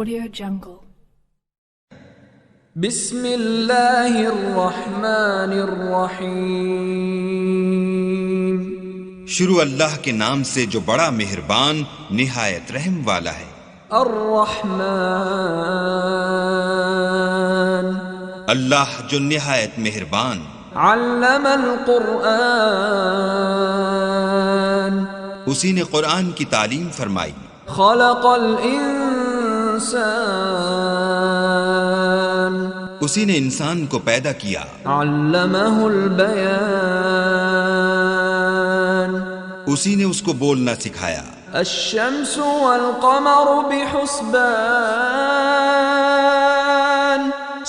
Audio Jungle. بسم اللہ الرحمن الرحیم. شروع اللہ کے نام سے جو بڑا مہربان نہایت رحم والا ہے. الرحمن اللہ جو نہایت مہربان. علم القرآن اسی نے قرآن کی تعلیم فرمائی. خلق الانسان اسی نے انسان کو پیدا کیا. علمہ البیان اسی نے اس کو بولنا سکھایا. الشمس والقمر بحسبان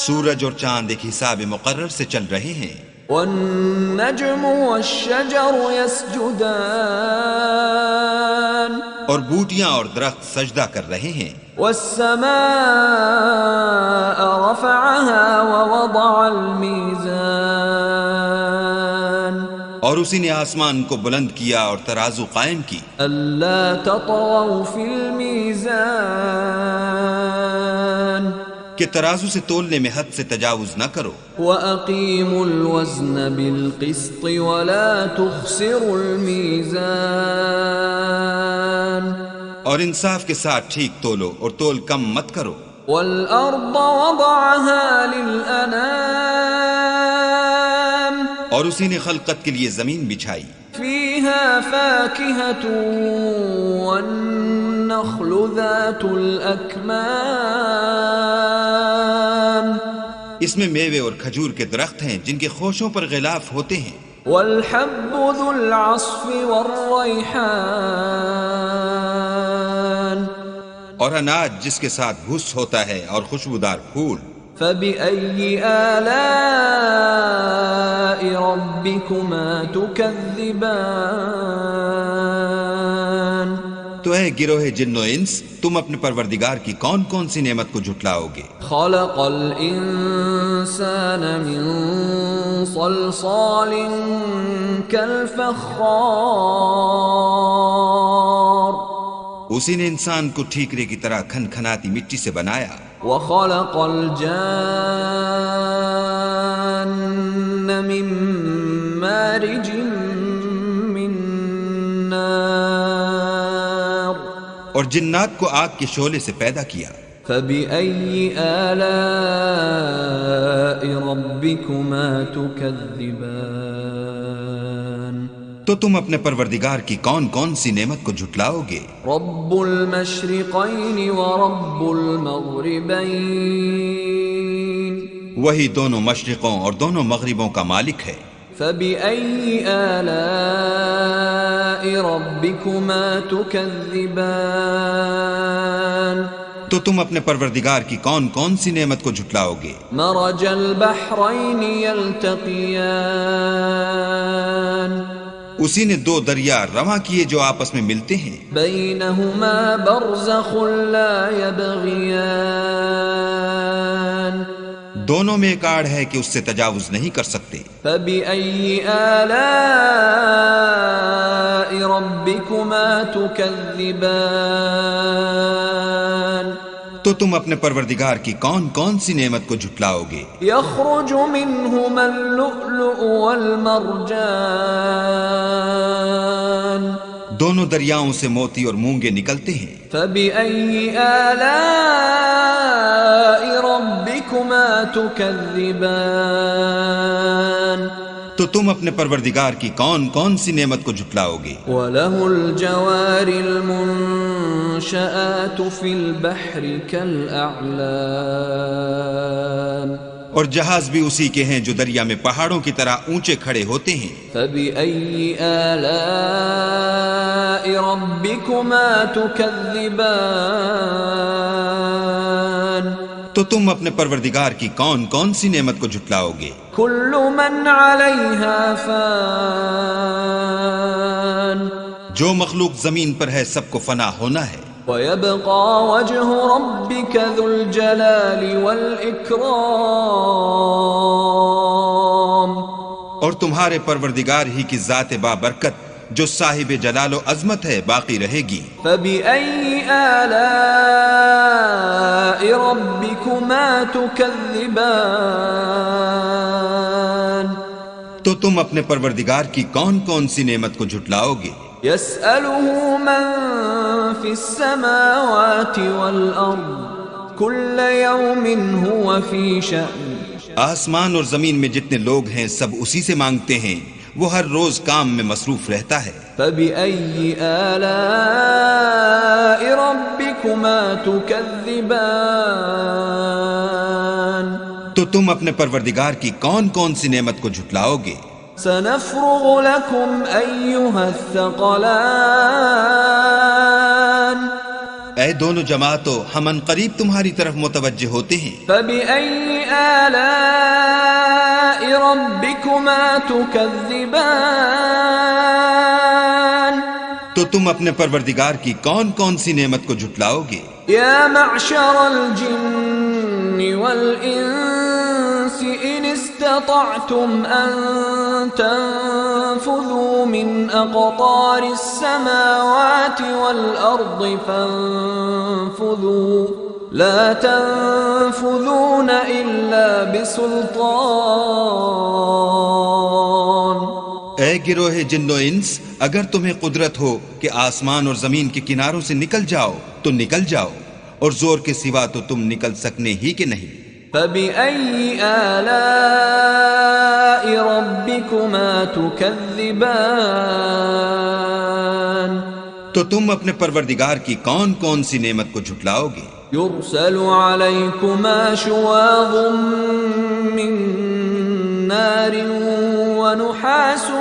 سورج اور چاند ایک حساب مقرر سے چل رہے ہیں. والنجم والشجر يسجدان اور بوٹیاں اور درخت سجدہ کر رہے ہیں. والسماء رفعها ووضع الميزان اور اسی نے آسمان کو بلند کیا اور ترازو قائم کی. ألا تطغوا في الميزان کہ ترازو سے تولنے میں حد سے تجاوز نہ کرو. وَأَقِيمُوا الْوَزْنَ بِالْقِسْطِ وَلَا تُخْسِرُوا الْمِيزَانَ اور انصاف کے ساتھ ٹھیک تولو اور تول کم مت کرو. وَالْأَرْضَ وَضَعَهَا لِلْأَنَامِ اور اسی نے خلقت کے لیے زمین بچھائی. فِيهَا فَاكِهَةٌ وَالنَّخْلُ ذَاتُ الْأَكْمَامِ اس میں میوے اور کھجور کے درخت ہیں جن کے خوشوں پر غلاف ہوتے ہیں. وَالْحَبُّ ذُو الْعَصْفِ وَالرَّيْحَانِ اور اناج جس کے ساتھ بھس ہوتا ہے اور خوشبودار پھول. فَبِأَيِّ آلَاءِ رَبِّكُمَا تُكَذِّبَانِ تو اے گروہ جن و انس تم اپنے پروردگار کی کون کون سی نعمت کو جھٹلاؤ گے. خَلَقَ الْإِنسَانَ مِنْ صَلْصَالٍ كَالْفَخَّارِ اسی نے انسان کو ٹھیکرے کی طرح کھن کھناتی مٹی سے بنایا. وَخَلَقَ الْجَانَّ مِن مَّارِجٍ مِّن نَّارٍ اور جنات کو آگ کے شعلے سے پیدا کیا. فَبِأَيِّ آلَاءِ رَبِّكُمَا تُكَذِّبَانِ تو تم اپنے پروردگار کی کون کون سی نعمت کو جھٹلاؤ گے. رب المشرقین ورب المغربین وہی دونوں مشرقوں اور دونوں مغربوں کا مالک ہے. فبأي آلاء ربكما تكذبان تو تم اپنے پروردگار کی کون کون سی نعمت کو جھٹلاؤ گے. مرج البحرین یلتقیان اسی نے دو دریا رواں کیے جو آپس میں ملتے ہیں. بینہما برزخ لا یبغیان دونوں میں ایک آڑ ہے کہ اس سے تجاوز نہیں کر سکتے. فبأي آلاء ربكما تكذبان تو تم اپنے پروردگار کی کون کون سی نعمت کو جھٹلاؤ گے. يخرج منهما اللؤلؤ والمرجان دونوں دریاؤں سے موتی اور مونگے نکلتے ہیں. فبأي آلاء ربكما تكذبان تو تم اپنے پروردگار کی کون کون سی نعمت کو جھٹلاؤ گے. وله الجوار المنشآت في البحر كالأعلام اور جہاز بھی اسی کے ہیں جو دریا میں پہاڑوں کی طرح اونچے کھڑے ہوتے ہیں. فبأي آلاء ربكما تكذبان تو تم اپنے پروردگار کی کون کون سی نعمت کو جھٹلاؤ گے. كل من عليها فان جو مخلوق زمین پر ہے سب کو فنا ہونا ہے. ويبقى وجه ربك ذو الجلال والإكرام اور تمہارے پروردگار ہی کی ذات بابرکت جو صاحب جلال و عظمت ہے باقی رہے گی۔ فبأي آلاء ربكما تكذبان تو تم اپنے پروردگار کی کون کون سی نعمت کو جھٹلاؤ گے؟ يسأله من في السماوات والأرض كل يوم هو في شأن آسمان اور زمین میں جتنے لوگ ہیں سب اسی سے مانگتے ہیں، وہ ہر روز کام میں مصروف رہتا ہے۔ فبأي آلاء ربكما تكذبان تو تم اپنے پروردگار کی کون کون سی نعمت کو جھٹلاؤ گے؟ سنفرغ لكم أيها الثقلان اے دونوں جماعتوں، ہم ان قریب تمہاری طرف متوجہ ہوتے ہیں۔ فبأي آلاء ربكما تكذبان تو تم اپنے پروردگار کی کون کون سی نعمت کو جھٹلاؤ گے؟ يا معشر الجن والإنس إن استطعتم أن تنفذوا من أقطار السماوات والأرض فانفذوا لا تنفذون إلا بسلطان۔ اے گروہ جن و انس، اگر تمہیں قدرت ہو کہ آسمان اور زمین کے کناروں سے نکل جاؤ تو نکل جاؤ، اور زور کے سوا تو تم نکل سکنے ہی کہ نہیں۔ فبأي آلاء ربكما تكذبان تو تم اپنے پروردگار کی کون کون سی نعمت کو جھٹلاؤ گے؟ يرسل عليكما شواظ من نار ونحاس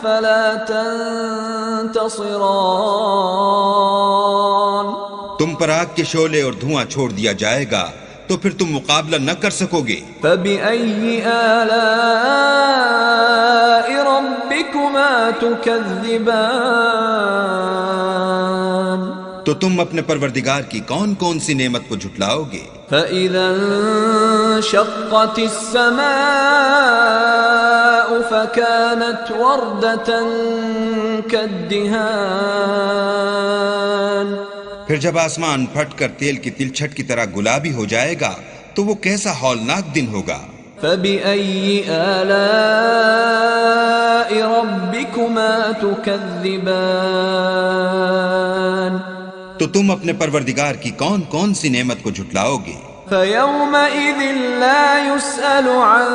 فلا تنتصران۔ تم پر آگ کے شعلے اور دھواں چھوڑ دیا جائے گا تو پھر تم مقابلہ نہ کر سکو گے۔ فبأي آلاء ربكما تكذبان تو تم اپنے پروردگار کی کون کون سی نعمت کو جھٹلاؤ گے؟ فإذا انشقت السماء فكانت وردة كالدهان پھر جب آسمان پھٹ کر تیل کی تلچھٹ کی طرح گلابی ہو جائے گا تو وہ کیسا ہولناک دن ہوگا۔ فبأي آلاء ربكما تكذبان تو تم اپنے پروردگار کی کون کون سی نعمت کو جھٹلاؤ گے؟ فيومئذ لا يسأل عن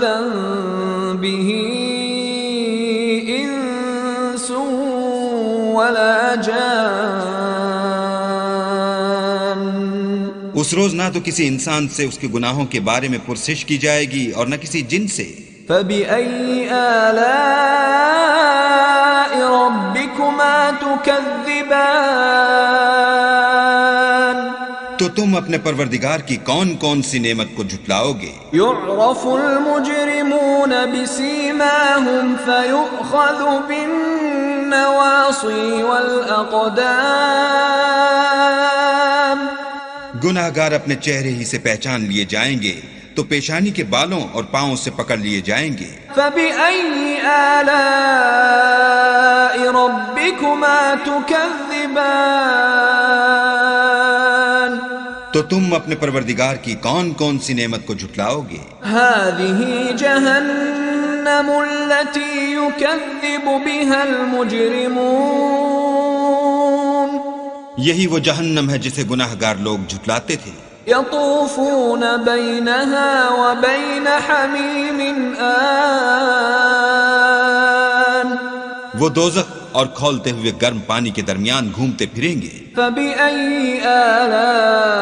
ذنبه إنس ولا جان۔ اس روز نہ تو کسی انسان سے اس کے گناہوں کے بارے میں پرسش کی جائے گی اور نہ کسی جن سے۔ فبأي آلاء ربكما تكذبان تو تم اپنے پروردگار کی کون کون سی نعمت کو جھٹلاؤ گے؟ يعرف المجرمون بسيماهم فيؤخذ بالنواصي والأقدام۔ گناہگار اپنے چہرے ہی سے پہچان لیے جائیں گے تو پیشانی کے بالوں اور پاؤں سے پکڑ لیے جائیں گے۔ فبأي آلاء ربكما تكذبان تو تم اپنے پروردگار کی کون کون سی نعمت کو جھٹلاؤ گے؟ هذه جهنم التي يكذب بها المجرمون۔ یہی وہ جہنم ہے جسے گناہگار لوگ جھٹلاتے تھے۔ يطوفون بينها وبين حميم آن وہ دوزخ اور کھولتے ہوئے گرم پانی کے درمیان گھومتے پھریں گے۔ فبأي آلاء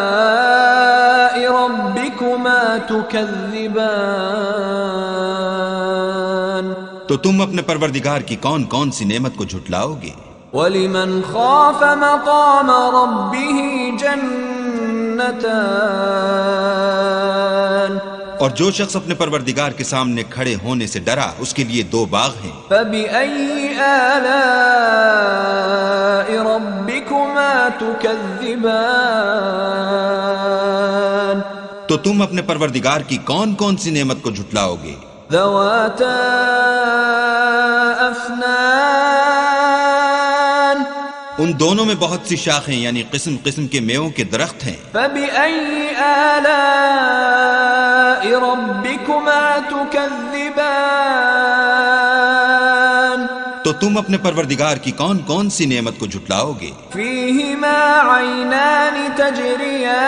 ربكما تكذبان تو تم اپنے پروردگار کی کون کون سی نعمت کو جھٹلاؤ گے؟ ولمن خاف مقام ربه جنتان اور جو شخص اپنے پروردگار کے سامنے کھڑے ہونے سے ڈرا اس کے لیے دو باغ ہیں۔ فبأي آلاء ربكما تكذبان تو تم اپنے پروردگار کی کون کون سی نعمت کو جھٹلاؤ گے؟ ذواتا أفنان ان دونوں میں بہت سی شاخیں یعنی قسم قسم کے میووں کے درخت ہیں. فبأي آلاء ربكما تكذبان تو تم اپنے پروردگار کی کون کون سی نعمت کو جھٹلاؤ گے؟ فيهما عينان تجريان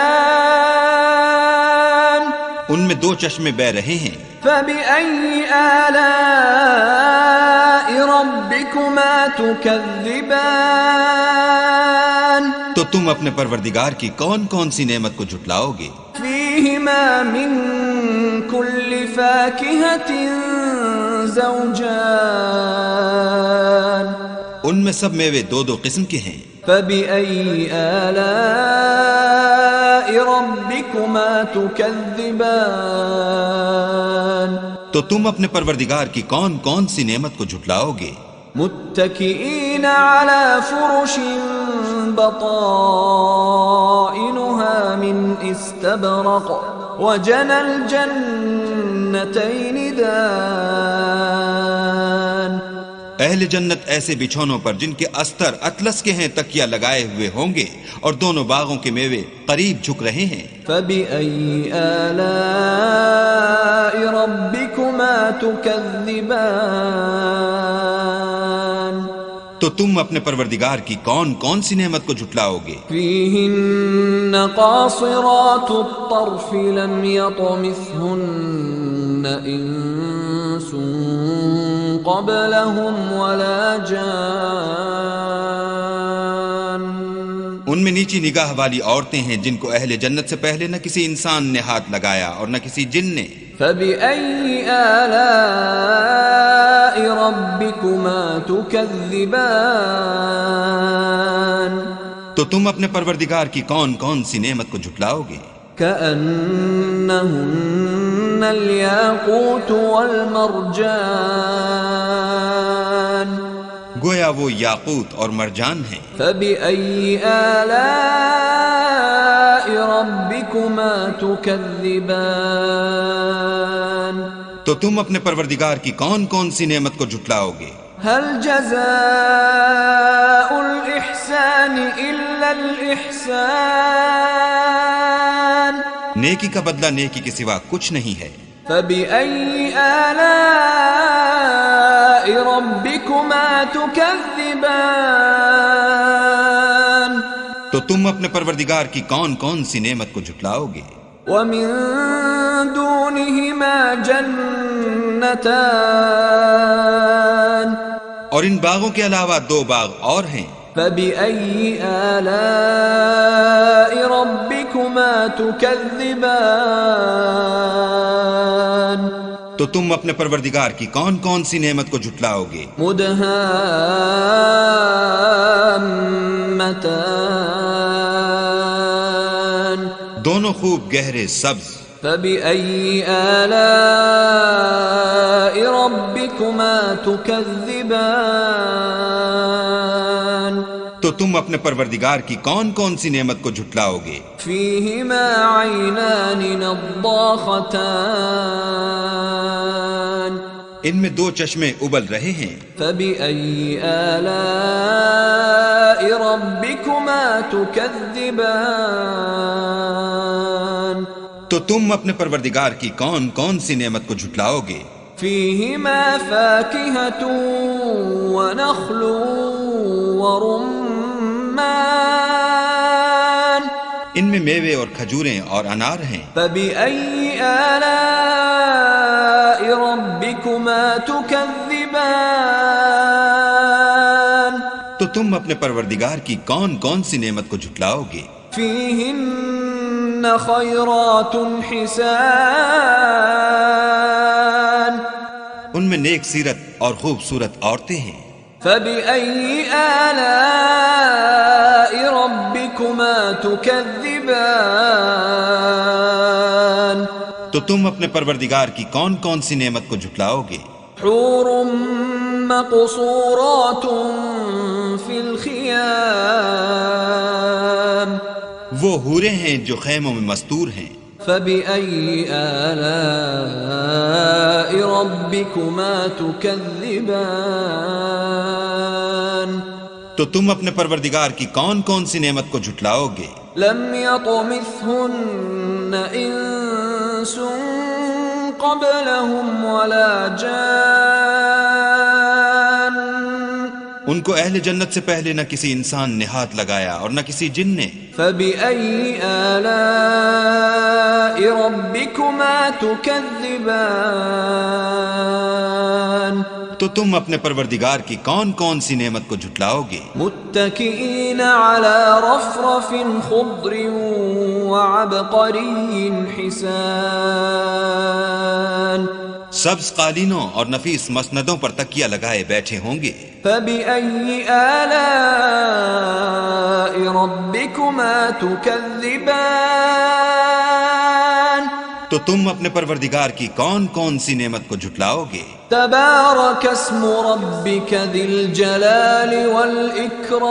ان میں دو چشمے بہ رہے ہیں. فبأي آلاء ربكما تكذبان تو تم اپنے پروردگار کی کون کون سی نعمت کو جھٹلاؤ گے؟ فيهما من كل فاكهة زوجان ان میں سب میوے دو دو قسم کے ہیں. فبأي آلاء ربكما تكذبان تو تم اپنے پروردگار کی کون کون سی نعمت کو جھٹلاؤ گے؟ متكئين على فرش بطائنها من استبرق وجنى الجنتين دان اہل جنت ایسے بچھونوں پر جن کے استر اطلس کے ہیں تکیہ لگائے ہوئے ہوں گے اور دونوں باغوں کے میوے قریب جھک رہے ہیں. فبأي آلاء ربكما تكذبان تو تم اپنے پروردگار کی کون کون سی نعمت کو جھٹلاؤ گے؟ فيهن قاصرات الطرف لم يطمثهن إنس قبلهم ولا جان ان میں نیچی نگاہ والی عورتیں ہیں جن کو اہل جنت سے پہلے نہ کسی انسان نے ہاتھ لگایا اور نہ کسی جن نے. فبأي آلاء ربكما تكذبان تو تم اپنے پروردگار کی کون کون سی نعمت کو جھٹلاؤ گے؟ كأنهن الياقوت والمرجان گویا وہ یاقوت اور مرجان ہیں. فبأي آلاء ربكما تكذبان تو تم اپنے پروردگار کی کون کون سی نعمت کو جھٹلاؤ گے؟ هل جزاء الإحسان إلا الإحسان نیکی کا بدلہ نیکی کے سوا کچھ نہیں ہے. فبأي آلاء ربكما تكذبان تو تم اپنے پروردگار کی کون کون سی نعمت کو جھٹلاؤ گے؟ ومن دونهما جنتان اور ان باغوں کے علاوہ دو باغ اور ہیں. فبأي آلاء ربكما تكذبان تو تم اپنے پروردگار کی کون کون سی نعمت کو جھٹلاؤ گے؟ مدهامتان دونوں خوب گہرے سبز. فبأي آلاء ربكما تكذبان تو تم اپنے پروردگار کی کون کون سی نعمت کو جھٹلاؤ گے؟ فيهما عينان نضاختان ان میں دو چشمے ابل رہے ہیں. فبأي آلاء ربكما تكذبان تو تم اپنے پروردگار کی کون کون سی نعمت کو جھٹلاؤ گے؟ فيهما فاكهة ونخل ورمان ان میں میوے اور کھجوریں اور انار ہیں. فبأي آلاء ربكما تكذبان تو تم اپنے پروردگار کی کون کون سی نعمت کو جھٹلاؤ گے؟ فيهن خيرات حسان ان میں نیک سیرت اور خوبصورت عورتیں ہیں. فبأي آلاء ربكما تكذبان تو تم اپنے پروردگار کی کون کون سی نعمت کو جھٹلاؤ گے؟ حور مقصورات في الخيام وہ حوریں ہیں جو خیموں میں مستور ہیں. فبأي آلاء ربكما تكذبان تو تم اپنے پروردگار کی کون کون سی نعمت کو جھٹلاؤ گے؟ لم يطمثهن انس قبلهم ولا جان ان کو اہل جنت سے پہلے نہ کسی انسان نے ہاتھ لگایا اور نہ کسی جن نے. فبأي آلاء ربكما تكذبان تو تم اپنے پروردگار کی کون کون سی نعمت کو جھٹلاؤ گے؟ متكئين على رفرف خضر وعبقري حسان سبز قالینوں اور نفیس مسندوں پر تکیہ لگائے بیٹھے ہوں گے. فبأي آلاء ربكما تكذبان تو تم اپنے پروردگار کی کون کون سی نعمت کو جھٹلاؤ گے؟ تبارك اسم ربك ذي الجلال والإكرام